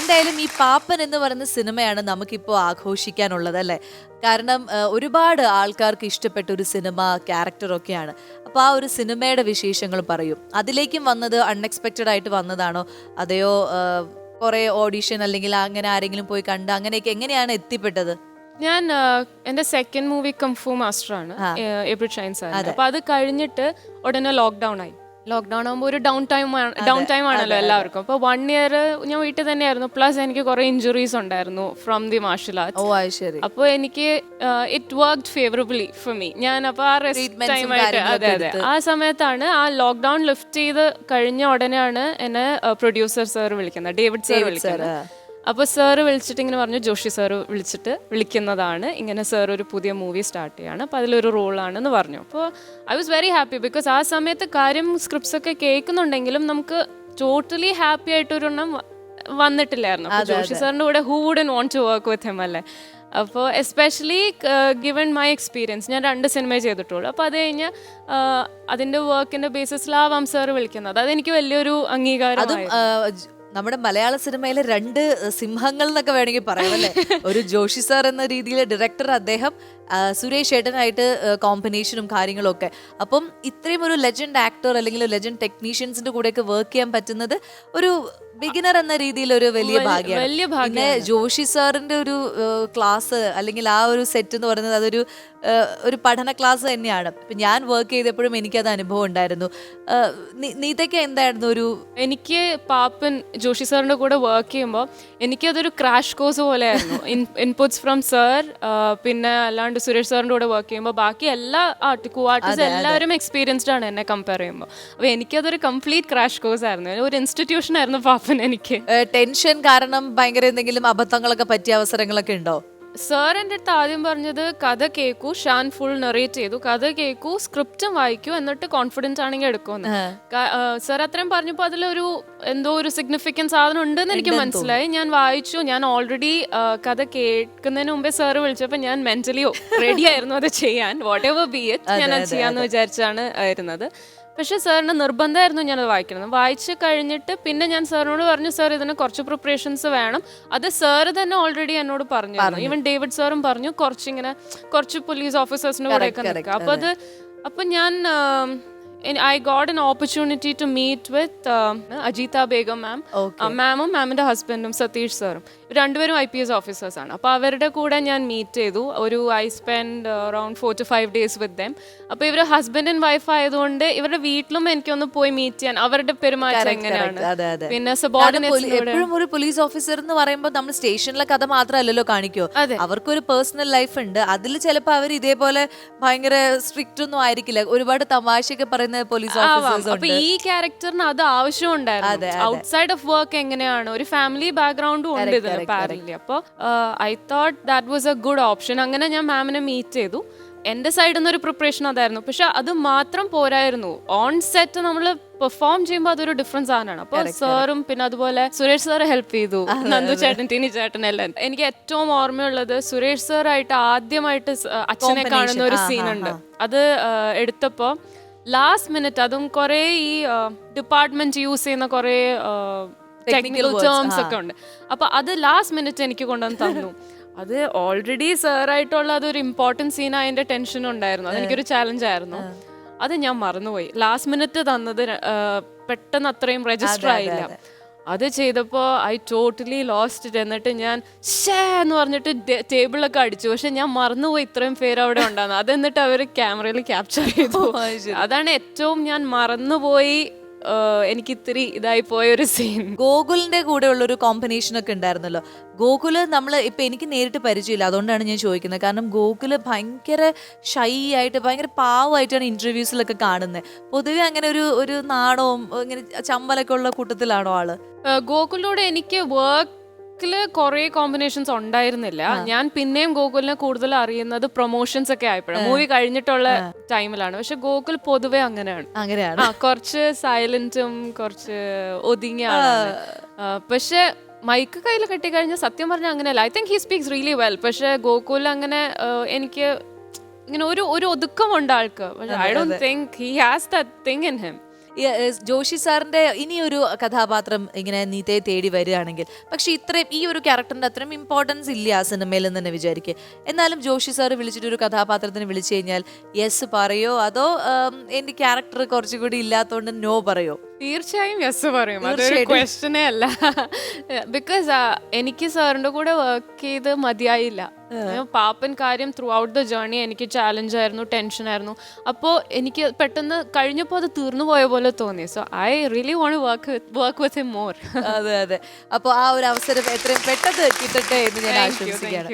എന്തായാലും ഈ പാപ്പൻ എന്ന് പറയുന്ന സിനിമയാണ് നമുക്കിപ്പോൾ ആഘോഷിക്കാനുള്ളത് അല്ലേ? കാരണം ഒരുപാട് ആൾക്കാർക്ക് ഇഷ്ടപ്പെട്ട ഒരു സിനിമ ക്യാരക്ടറൊക്കെയാണ്. അപ്പോൾ ആ ഒരു സിനിമയുടെ വിശേഷങ്ങൾ പറയും. അതിലേക്കും വന്നത് അൺഎക്സ്പെക്റ്റഡ് ആയിട്ട് വന്നതാണോ, അതെയോ കുറെ ഓഡിഷൻ അല്ലെങ്കിൽ അങ്ങനെ ആരെങ്കിലും പോയി കണ്ട് അങ്ങനെയൊക്കെ എങ്ങനെയാണ് എത്തിപ്പെട്ടത്? ഞാൻ എൻ്റെ സെക്കൻഡ് മൂവി കംഫു മാസ്റ്റർ ആണ്, ഏപ്രിൽ ഷൈൻസ് ആണ്. അപ്പൊ അത് കഴിഞ്ഞിട്ട് ഉടനെ ലോക്ക്ഡൗൺ ആയി. ലോക്ക്ഡൗൺ ആകുമ്പോൾ ഒരു ഡൗൺ ടൈം ആണല്ലോ എല്ലാവർക്കും. അപ്പോൾ 1 year ഞാൻ വീട്ടിൽ തന്നെയായിരുന്നു. പ്ലസ് എനിക്ക് കുറെ ഇഞ്ചുറീസ് ഉണ്ടായിരുന്നു ഫ്രം ദി മാർഷൽ ആർട്സ്. അപ്പോൾ എനിക്ക് it worked favourably for me. ഞാൻ അപ്പോൾ ആ റെസ്റ്റ് ടൈം ആയിട്ട് അതെ ആ സമയത്താണ് ആ ലോക്ക്ഡൗൺ ലിഫ്റ്റ് ചെയ്ത് കഴിഞ്ഞ ഉടനെയാണ് എന്നെ പ്രൊഡ്യൂസർ സാർ വിളിക്കുന്നത്, ഡേവിഡ് സാർ വിളിക്കുന്നത്. അപ്പോൾ സാറ് വിളിച്ചിട്ട് ഇങ്ങനെ പറഞ്ഞു, ജോഷി സാറ് വിളിക്കുന്നതാണ്, ഇങ്ങനെ സാർ ഒരു പുതിയ മൂവി സ്റ്റാർട്ട് ചെയ്യാണ്, അപ്പോൾ അതിലൊരു റോളാണെന്ന് പറഞ്ഞു. അപ്പോൾ I was very happy. Because ആ സമയത്ത് കാര്യം സ്ക്രിപ്റ്റ്സ് ഒക്കെ കേൾക്കുന്നുണ്ടെങ്കിലും നമുക്ക് ടോട്ടലി ഹാപ്പി ആയിട്ടൊരെണ്ണം വന്നിട്ടില്ലായിരുന്നു. അപ്പോൾ ജോഷി സാറിൻ്റെ കൂടെ who wouldn't want to work with him അല്ലേ? അപ്പോൾ എസ്പെഷ്യലി ഗിവൺ മൈ എക്സ്പീരിയൻസ്, ഞാൻ 2 സിനിമ ചെയ്തിട്ടുള്ളൂ. അപ്പോൾ അത് കഴിഞ്ഞ് അതിൻ്റെ വർക്കിൻ്റെ ബേസിസിലാവാം സാറ് വിളിക്കുന്നത്. അതെനിക്ക് വലിയൊരു അംഗീകാരം. നമ്മുടെ മലയാള സിനിമയിലെ 2 സിംഹങ്ങൾ എന്നൊക്കെ വേണമെങ്കിൽ പറയാം അല്ലേ? ഒരു ജോഷി സാർ എന്ന രീതിയിൽ ഡയറക്ടർ, അദ്ദേഹം സുരേഷ് ഏട്ടനായിട്ട് കോമ്പിനേഷനും കാര്യങ്ങളും ഒക്കെ. അപ്പം ഇത്രയും ഒരു ലെജൻഡ് ആക്ടർ അല്ലെങ്കിൽ ലെജൻഡ് ടെക്നീഷ്യൻസിന്റെ കൂടെയൊക്കെ വർക്ക് ചെയ്യാൻ പറ്റുന്നത് ഒരു ബിഗിനർ എന്ന രീതിയിൽ ഒരു വലിയ ഭാഗ്യമാണ്. പിന്നെ ജോഷി സാറിന്റെ ഒരു ക്ലാസ് അല്ലെങ്കിൽ ആ ഒരു സെറ്റ് എന്ന് പറയുന്നത് അതൊരു പഠന ക്ലാസ് തന്നെയാണ്. ഇപ്പം ഞാൻ വർക്ക് ചെയ്തപ്പോഴും എനിക്കത് അനുഭവം ഉണ്ടായിരുന്നു. നീതൊക്കെ എന്തായിരുന്നു എനിക്ക് പാപ്പൻ ജോഷി സാറിന്റെ കൂടെ വർക്ക് ചെയ്യുമ്പോൾ എനിക്കതൊരു ക്രാഷ് കോഴ്സ് പോലെയായിരുന്നു. ഇൻപുട്സ് ഫ്രം സാർ, പിന്നെ അല്ലാണ്ട് സുരേഷ് സാറിന്റെ കൂടെ വർക്ക് ചെയ്യുമ്പോൾ ബാക്കി എല്ലാ ആർട്ടിസ്റ്റ് എല്ലാവരും എക്സ്പീരിയൻസ്ഡ് ആണ് എന്നെ കമ്പയർ ചെയ്യുമ്പോൾ. അപ്പോൾ എനിക്കതൊരു കംപ്ലീറ്റ് ക്രാഷ് കോഴ്സ് ആയിരുന്നു, ഒരു ഇൻസ്റ്റിറ്റ്യൂഷൻ ആയിരുന്നു പാപ്പൻ. എനിക്ക് ടെൻഷൻ കാരണം ഭയങ്കര എന്തെങ്കിലും അബദ്ധങ്ങളൊക്കെ പറ്റിയ അവസരങ്ങളൊക്കെ ഉണ്ടോ? സാർ എൻ്റെ അടുത്ത് ആദ്യം പറഞ്ഞത്, കഥ കേൾക്കൂ, ഷാൻ ഫുൾ നെറേറ്റ് ചെയ്തു, കഥ കേൾക്കൂ, സ്ക്രിപ്റ്റും വായിക്കൂ, എന്നിട്ട് കോൺഫിഡൻസ് ആണെങ്കിൽ എടുക്കുമെന്ന്. സാർ അത്രയും പറഞ്ഞപ്പോൾ അതിലൊരു എന്തോ ഒരു സിഗ്നിഫിക്കൻസ് സാധനം ഉണ്ടെന്ന് എനിക്ക് മനസ്സിലായി. ഞാൻ വായിച്ചു. ഞാൻ ഓൾറെഡി കഥ കേൾക്കുന്നതിന് മുമ്പേ സാറ് വിളിച്ചപ്പോൾ ഞാൻ മെന്റലി റെഡി ആയിരുന്നു അത് ചെയ്യാൻ. വാട്ട് എവർ ബി ഇറ്റ് ഞാൻ അത് ചെയ്യാന്ന് വിചാരിച്ചാണ് ആയിരുന്നത്. പക്ഷേ സാറിന് നിർബന്ധമായിരുന്നു ഞാനത് വായിക്കണം. വായിച്ച് കഴിഞ്ഞിട്ട് പിന്നെ ഞാൻ സാറിനോട് പറഞ്ഞു, സാർ ഇതിന് കുറച്ച് പ്രിപ്പറേഷൻസ് വേണം. അത് സാറ് തന്നെ ഓൾറെഡി എന്നോട് പറഞ്ഞു. ഈവൻ ഡേവിഡ് സാറും പറഞ്ഞു കുറച്ച് പോലീസ് ഓഫീസേഴ്സിന്റെ കൂടെയൊക്കെ നിൽക്കുക. അപ്പോൾ ഞാൻ I got an opportunity to meet with Ajita Begum ma'am. മാമും മാമിൻ്റെ ഹസ്ബൻഡും സതീഷ് സാറും രണ്ടുപേരും IPS ഓഫീസേഴ്സ് ആണ്. അപ്പോൾ അവരുടെ കൂടെ ഞാൻ മീറ്റ് ചെയ്തു. I spend around 4 to 5 days with them. അപ്പോൾ ഇവർ ഹസ്ബൻഡ് ആൻഡ് വൈഫ് ആയതുകൊണ്ട് ഇവരുടെ വീട്ടിലും എനിക്കൊന്ന് പോയി മീറ്റ് ചെയ്യാൻ, അവരുടെ പെരുമാറ്റം എങ്ങനെയാണ്, പിന്നെ എപ്പോഴും ഒരു പോലീസ് ഓഫീസർ എന്ന് പറയുമ്പോൾ നമ്മൾ സ്റ്റേഷനിലെ കഥ മാത്രമല്ലല്ലോ കാണിക്കോ, അവർക്കൊരു പേഴ്സണൽ ലൈഫ് ഉണ്ട്. അതിൽ ചിലപ്പോൾ അവർ ഇതേപോലെ ഭയങ്കര സ്ട്രിക്റ്റ് ഒന്നും ആയിരിക്കില്ല, ഒരുപാട് തമാശയൊക്കെ പറയുന്ന പോലീസ് ഓഫീസേഴ്സ്. അപ്പൊ ഈ ക്യാരക്ടറിന് അത് ആവശ്യമുണ്ടായിരുന്നു. ഔട്ട്സൈഡ് ഓഫ് വർക്ക് എങ്ങനെയാണ്, ഒരു ഫാമിലി ബാക്ക്ഗ്രൗണ്ടും ഉണ്ട് ഇതിന് പാരലി. അപ്പോൾ I thought that was A good option. അങ്ങനെ ഞാൻ മാമിനെ മീറ്റ് ചെയ്തു. എൻ്റെ സൈഡിൽ നിന്നൊരു പ്രിപ്പറേഷൻ അതായിരുന്നു. പക്ഷെ അത് മാത്രം പോരായിരുന്നു. ഓൺ സെറ്റ് നമ്മൾ പെർഫോം ചെയ്യുമ്പോൾ അതൊരു ഡിഫറൻസ് സാധനമാണ്. അപ്പോൾ സാറും പിന്നെ അതുപോലെ സുരേഷ് സാറ് ഹെൽപ്പ് ചെയ്തു, നന്ദു ചേട്ടൻ, ടിനി ചേട്ടൻ എല്ലാം. എനിക്ക് ഏറ്റവും ഓർമ്മയുള്ളത് സുരേഷ് സാറായിട്ട് ആദ്യമായിട്ട് അച്ഛനെ കാണുന്ന ഒരു സീനുണ്ട്. അത് എടുത്തപ്പോൾ ലാസ്റ്റ് മിനിറ്റ്, അതും കുറേ ഈ ഡിപ്പാർട്ട്മെന്റ് യൂസ് ചെയ്യുന്ന കുറേ ടെക്നിക്കൽ ടേംസ് ഒക്കെ ഉണ്ട്. അപ്പൊ അത് ലാസ്റ്റ് മിനിറ്റ് എനിക്ക് കൊണ്ടുവന്ന് തന്നു. അത് ഓൾറെഡി സാറായിട്ടുള്ള അതൊരു ഇമ്പോർട്ടൻറ്റ് സീൻ, അതിന്റെ ടെൻഷനും ഉണ്ടായിരുന്നു. അതെനിക്കൊരു ചാലഞ്ച് ആയിരുന്നു. അത് ഞാൻ മറന്നുപോയി. ലാസ്റ്റ് മിനിറ്റ് തന്നത് പെട്ടെന്ന് അത്രയും രജിസ്റ്റർ ആയില്ല. അത് ചെയ്തപ്പോൾ ഐ ടോട്ടലി ലോസ്റ്റ് ഇറ്റ്. എന്നിട്ട് ഞാൻ എന്ന് പറഞ്ഞിട്ട് ടേബിളൊക്കെ അടിച്ചു. പക്ഷെ ഞാൻ മറന്നുപോയി ഇത്രയും പേര് അവിടെ ഉണ്ടായിരുന്നു. അതെന്നിട്ട് അവർ ക്യാമറയിൽ ക്യാപ്ചർ ചെയ്തു. അതാണ് ഏറ്റവും ഞാൻ മറന്നുപോയി, എനിക്ക് ഇത്തിരി ഇതായി പോയ ഒരു സീൻ. ഗോകുലിന്റെ കൂടെ ഉള്ള ഒരു കോമ്പിനേഷൻ ഒക്കെ ഉണ്ടായിരുന്നല്ലോ. ഗോകുല് ഇപ്പൊ എനിക്ക് നേരിട്ട് പരിചയമില്ല, അതുകൊണ്ടാണ് ഞാൻ ചോദിക്കുന്നത്. കാരണം ഗോകുല് ഭയങ്കര ഷൈ ആയിട്ട് ഭയങ്കര പാവമായിട്ടാണ് ഇന്റർവ്യൂസിലൊക്കെ കാണുന്നത്. പൊതുവെ അങ്ങനെ ഒരു നാണവും ഇങ്ങനെ ചമ്മലൊക്കെ ഉള്ള കൂട്ടത്തിലാണോ ആള്? ഗോകുലിലൂടെ എനിക്ക് കുറേ കോമ്പിനേഷൻസ് ഉണ്ടായിരുന്നില്ല. ഞാൻ പിന്നെയും ഗോകുലിനെ കൂടുതൽ അറിയുന്നത് പ്രൊമോഷൻസ് ഒക്കെ ആയപ്പോഴാണ്, മൂവി കഴിഞ്ഞിട്ടുള്ള ടൈമിലാണ്. പക്ഷെ ഗോകുൽ പൊതുവെ അങ്ങനെയാണ്, കുറച്ച് സൈലന്റും കുറച്ച് ഒതുങ്ങിയ ആളാണ്. പക്ഷെ മൈക്ക് കയ്യിൽ കെട്ടിക്കഴിഞ്ഞാൽ സത്യം പറഞ്ഞാൽ അങ്ങനെയല്ല. I think he speaks really well. പക്ഷെ ഗോകുൽ അങ്ങനെ എനിക്ക് ഇങ്ങനെ ഒരു ഒതുക്കമുണ്ട് ആൾക്ക്. I don't think he has that thing in him. Joshi സാറിന്റെ ഇനിയൊരു കഥാപാത്രം ഇങ്ങനെ നീതയെ തേടി വരികയാണെങ്കിൽ, പക്ഷെ ഇത്രയും ഈ ഒരു ക്യാരക്ടറിന്റെ അത്രയും ഇമ്പോർട്ടൻസ് ഇല്ല ആ സിനിമയിൽ എന്ന് തന്നെ വിചാരിക്കുക, എന്നാലും ജോഷി സാർ വിളിച്ചിട്ട് ഒരു കഥാപാത്രത്തിന് വിളിച്ചു കഴിഞ്ഞാൽ യെസ് പറയോ അതോ എന്റെ ക്യാരക്ടർ കുറച്ചുകൂടി ഇല്ലാത്തതുകൊണ്ട് നോ പറയോ? തീർച്ചയായും യെസ് പറയും, അതൊരു ക്വസ്റ്റ്യനേ അല്ല. ബിക്കോസ് എനിക്ക് സാറിന്റെ കൂടെ വർക്ക് ചെയ്ത് മതിയായില്ല. പാപ്പൻ കാര്യം ത്രൂ ഔട്ട് ദ ജേർണി എനിക്ക് ചാലഞ്ച് ആയിരുന്നു, ടെൻഷൻ ആയിരുന്നു. അപ്പോൾ എനിക്ക് പെട്ടെന്ന് കഴിഞ്ഞപ്പോൾ അത് തീർന്നു പോയ പോലെ തോന്നി. So I really want work with him more. അതെ അതെ. അപ്പോൾ ആ ഒരു അവസരം എത്രയും പെട്ടെന്ന് കിട്ടട്ടെ എന്ന് ഞാൻ ആശംസിക്കുകയാണ്.